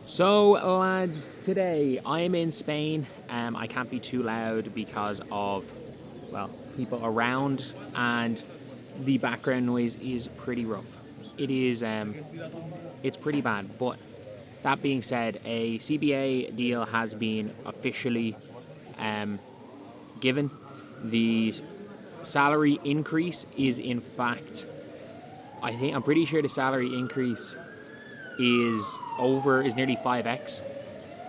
So, lads, today I am in Spain. I can't be too loud because of, well, people around, and the background noise is pretty rough. It is, it's pretty bad. But that being said, a CBA deal has been officially given. The salary increase is, in fact, I'm pretty sure the salary increase is nearly 5x.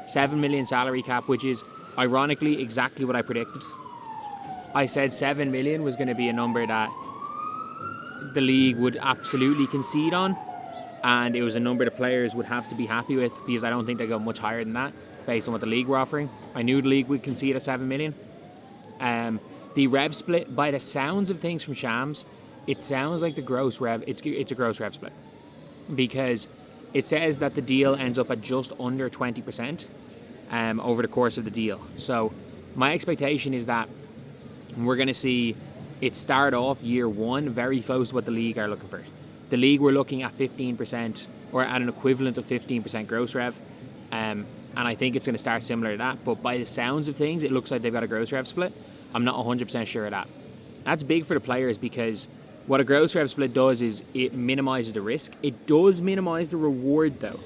7 million salary cap, which is ironically exactly what I predicted. I said 7 million was going to be a number that the league would absolutely concede on, and it was a number the players would have to be happy with, because I don't think they go much higher than that based on what the league were offering. I knew the league would concede at 7 million. The rev split, by the sounds of things from Shams, it sounds like the gross rev, it's a gross rev split, because it says that the deal ends up at just under 20% over the course of the deal. So my expectation is that we're going to see it start off year one very close to what the league are looking for. The league were looking at 15%, or at an equivalent of 15% gross rev. And I think it's going to start similar to that. But by the sounds of things, it looks like they've got a gross rev split. I'm not 100% sure of that. That's big for the players, because what a gross rev split does is it minimises the risk. It does minimise the reward, though.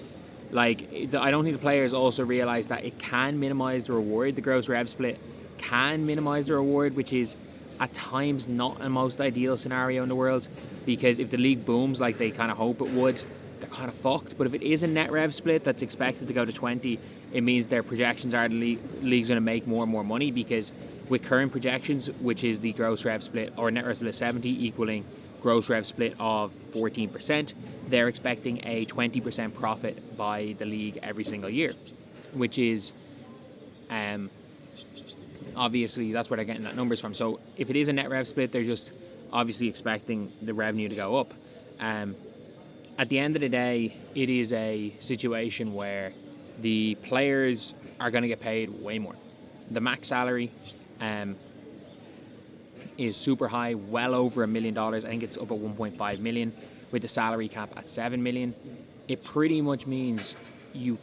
I don't think the players also realise that it can minimise the reward. The gross rev split can minimise the reward, which is at times not the most ideal scenario in the world, because if the league booms like they kind of hope it would, they're kind of fucked. But if it is a net rev split that's expected to go to 20, it means their projections are the league's going to make more and more money, because with current projections, which is the gross rev split or net rev split of 70 equaling gross rev split of 14%, they're expecting a 20% profit by the league every single year, which is obviously that's where they're getting that numbers from. So if it is a net rev split, they're just obviously expecting the revenue to go up. At the end of the day, it is a situation where the players are going to get paid way more. The max salary is super high, well over $1 million. I think it's up at 1.5 million with the salary cap at 7 million. It pretty much means you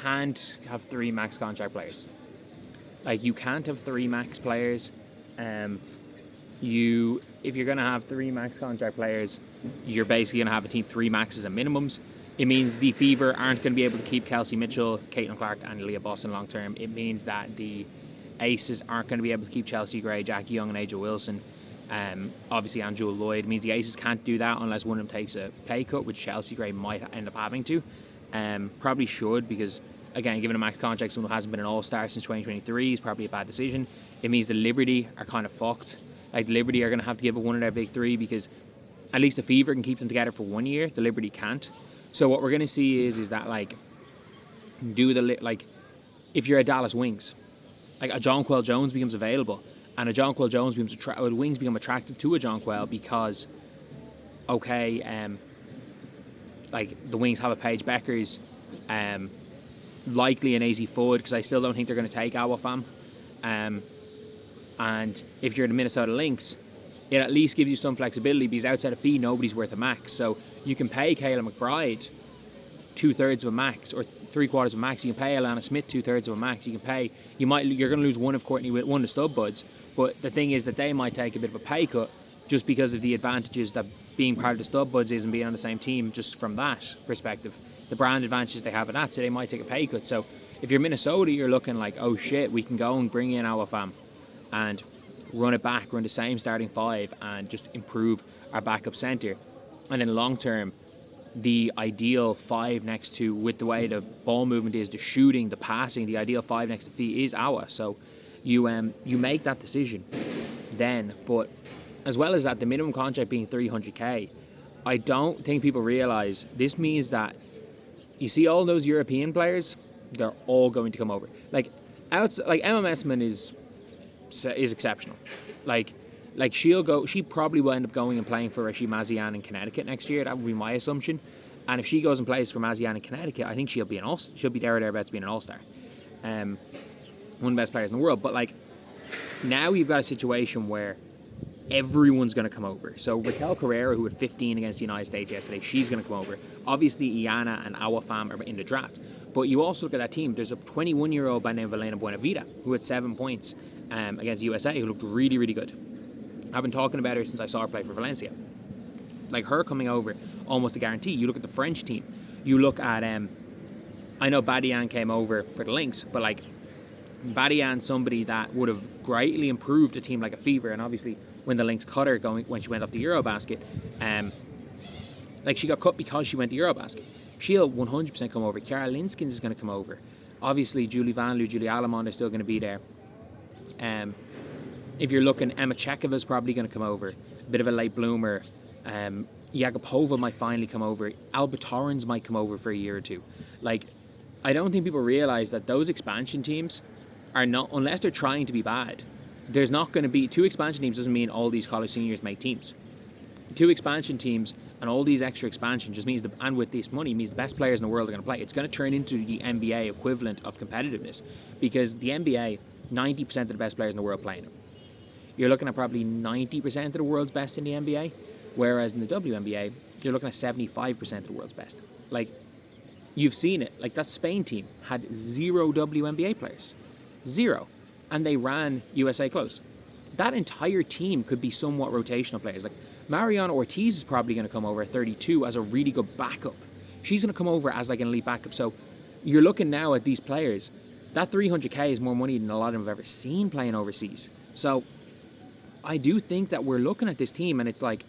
can't have three max contract players. You can't have three max players. If you're going to have three max contract players, you're basically going to have a team three maxes and minimums. It means the Fever aren't going to be able to keep Kelsey Mitchell, Caitlin Clark, and Leah Boston long term. It means that the Aces aren't going to be able to keep Chelsea Gray, Jackie Young, and Angel Wilson. Obviously, Angela Lloyd. It means the Aces can't do that unless one of them takes a pay cut, which Chelsea Gray might end up having to. Probably should, because, again, given a max contract, someone who hasn't been an all-star since 2023 is probably a bad decision. It means the Liberty are kind of fucked. The Liberty are going to have to give up one of their big three, because at least the Fever can keep them together for 1 year. The Liberty can't. So what we're going to see is that, if you're a Dallas Wings, a Jonquel Jones becomes available, and a Jonquel Jones becomes the Wings become attractive to a Jonquel because, the Wings have a Paige Bueckers, likely an AZ Fudd, because I still don't think they're going to take Awafam. And if you're the Minnesota Lynx, it at least gives you some flexibility, because outside of fee, nobody's worth a max. So you can pay Kayla McBride 2/3 of a max, or 3/4 of a max. You can pay Alana Smith 2/3 of a max. You're going to lose one of the stud buds, but the thing is that they might take a bit of a pay cut just because of the advantages that being part of the stud buds is and being on the same team. Just from that perspective, the brand advantages they have in that, so they might take a pay cut. So if you're Minnesota, you're looking like, oh shit, we can go and bring in Awafam and run it back, run the same starting five, and just improve our backup centre. And in long term, the ideal five next to, with the way the ball movement is, the shooting, the passing, the ideal five next to Fee is Awa. So you make that decision then. But as well as that, the minimum contract being 300k, I don't think people realise this means that you see all those European players, they're all going to come over. Emma Messman is exceptional. She probably will end up going and playing for Rashid Mazian in Connecticut next year. That would be my assumption. And if she goes and plays for Mazian in Connecticut, I think she'll be there or thereabouts being an all-star. One of the best players in the world. But now you've got a situation where everyone's going to come over. So Raquel Carrera, who had 15 against the United States yesterday, she's going to come over. Obviously, Iana and Awafam are in the draft. But you also look at that team. There's a 21-year-old by the name of Elena Buenavida who had 7 points against USA, who looked really, really good. I've been talking about her since I saw her play for Valencia. Like, her coming over, almost a guarantee. You look at the French team. You look at, I know Badian came over for the Lynx, but like, Badian, somebody that would have greatly improved a team like a Fever, and obviously when the Lynx cut her when she went off the Eurobasket, like, she got cut because she went to Eurobasket. She'll 100% come over. Chiara Linskins is going to come over. Obviously, Julie Van Loo, Julie Alamond are still going to be there. If you're looking, Emma Chekova is probably going to come over. A bit of a late bloomer. Yagapova might finally come over. Alba Torrens might come over for a year or two. Like, I don't think people realise that those expansion teams are not, unless they're trying to be bad, there's not going to be, 2 expansion teams doesn't mean all these college seniors make teams. 2 expansion teams and all these extra expansion just means, and with this money, means the best players in the world are going to play. It's going to turn into the NBA equivalent of competitiveness, because the NBA, 90% of the best players in the world playing it. You're looking at probably 90% of the world's best in the NBA, whereas in the WNBA, you're looking at 75% of the world's best. Like, you've seen it. Like, that Spain team had 0 WNBA players. 0. And they ran USA close. That entire team could be somewhat rotational players. Like, Mariana Ortiz is probably going to come over at 32 as a really good backup. She's going to come over as like an elite backup. So you're looking now at these players. That 300k is more money than a lot of them have ever seen playing overseas. So I do think that we're looking at this team, and it's like,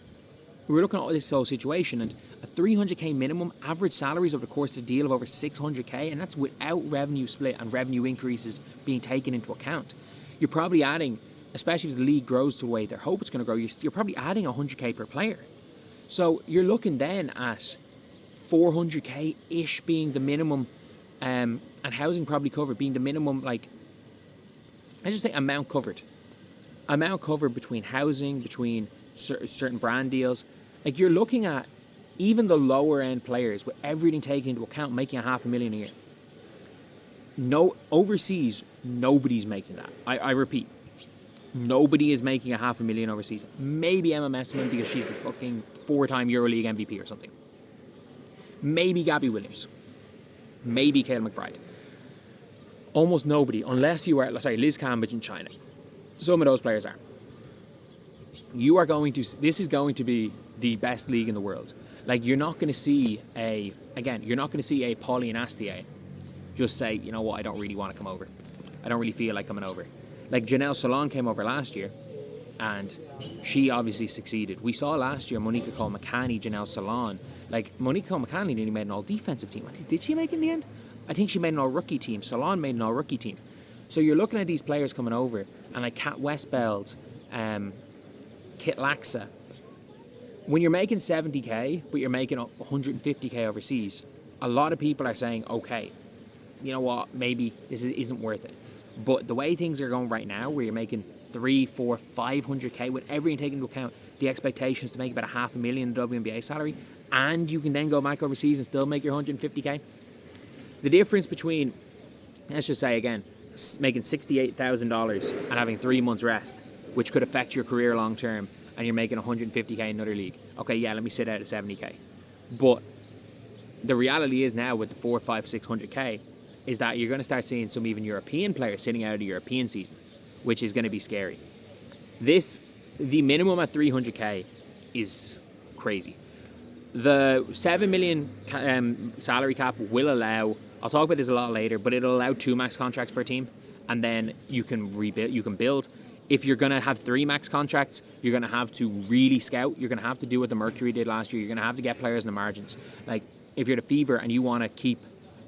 we're looking at this whole situation, and a 300k minimum, average salaries over the course of the deal of over 600k, and that's without revenue split and revenue increases being taken into account. You're probably adding, especially if the league grows to the way they hope it's going to grow, you're probably adding 100k per player. So you're looking then at 400k-ish being the minimum, and housing probably covered being the minimum, like, I just say amount covered. Amount covered between housing, between certain brand deals. Like, you're looking at even the lower end players with everything taken into account making $500,000 a year. No, overseas, nobody's making that. I repeat, nobody is making $500,000 overseas. Maybe Emma Messman because she's the fucking 4-time EuroLeague MVP or something. Maybe Gabby Williams. Maybe Kale McBride. Almost nobody, unless you are, Liz Cambridge in China. Some of those players are. This is going to be the best league in the world. Like, you're not going to see a Pauline Astier just say, you know what, I don't really want to come over. I don't really feel like coming over. Like, Janelle Solon came over last year, and she obviously succeeded. We saw last year Monica Cole-McCanny, Janelle Solon. Like, Monica Cole-McCanny nearly made an all-defensive team. Did she make it in the end? I think she made an all-rookie team. Solon made an all-rookie team. So you're looking at these players coming over, and like Kat Westbeld, Kit Laxa. When you're making 70k, but you're making 150k overseas, a lot of people are saying, okay, you know what, maybe this isn't worth it. But the way things are going right now, where you're making 300, 400, 500k, with everything taken into account, the expectations to make about $500,000 in WNBA salary, and you can then go back overseas and still make your 150k. The difference between, let's just say again, making $68,000 and having 3 months rest, which could affect your career long term, and you're making 150k in another league. Okay, yeah, let me sit out at 70k. But the reality is now with the 400, 500, 600k, is that you're going to start seeing some even European players sitting out of the European season, which is going to be scary. The minimum at 300k is crazy. The 7 million salary cap will allow, I'll talk about this a lot later, but it'll allow 2 max contracts per team, and then you can rebuild, you can build. If you're going to have 3 max contracts, you're going to have to really scout. You're going to have to do what the Mercury did last year. You're going to have to get players in the margins. Like, if you're the Fever and you want to keep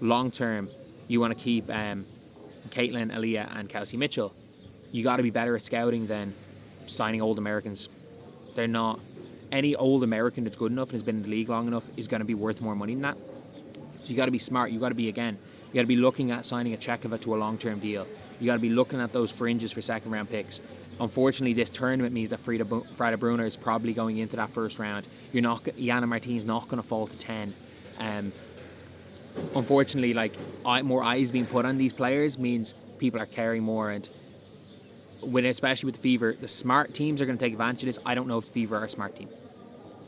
long-term, you want to keep Caitlin, Aaliyah, and Kelsey Mitchell, you got to be better at scouting than signing old Americans. They're not. Any old American that's good enough and has been in the league long enough is going to be worth more money than that. So you got to be smart. You got to be looking at signing a Chekova to a long-term deal. You got to be looking at those fringes for second-round picks. Unfortunately, this tournament means that Frida Brunner is probably going into that first round. Yana Martin's not going to fall to 10. Unfortunately, like, more eyes being put on these players means people are caring more, and especially with the Fever, the smart teams are going to take advantage of this. I don't know if the Fever are a smart team.